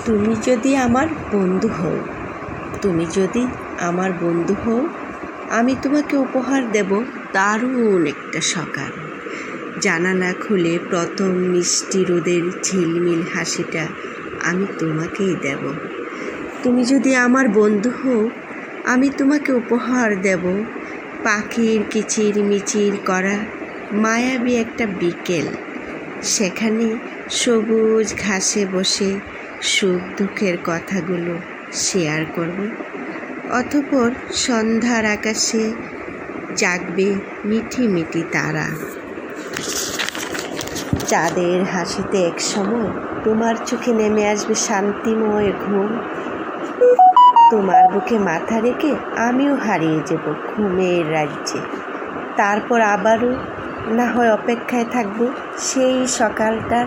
তুমি যদি আমার বন্ধু হও, তুমি যদি আমার বন্ধু হও, আমি তোমাকে উপহার দেব দারুণ একটা সকাল। জানালা খুলে প্রথম মিষ্টি রোদের ঝিলমিল হাসিটা আমি তোমাকেই দেব। তুমি যদি আমার বন্ধু হও, আমি তোমাকে উপহার দেব পাখির কিচির মিচির করা মায়াবী একটা বিকেল। সেখানে সবুজ ঘাসে বসে সুখ দুঃখের কথাগুলো শেয়ার করব। অতঃপর সন্ধ্যার আকাশে জাগবে মিঠি মিঠি তারা। চাঁদের হাসিতে একসময় তোমার চোখে নেমে আসবে শান্তিময় ঘুম। তোমার বুকে মাথা রেখে আমিও হারিয়ে যাব ঘুমের রাজ্যে। তারপর আবারও না হয় অপেক্ষায় থাকবো সেই সকালটার।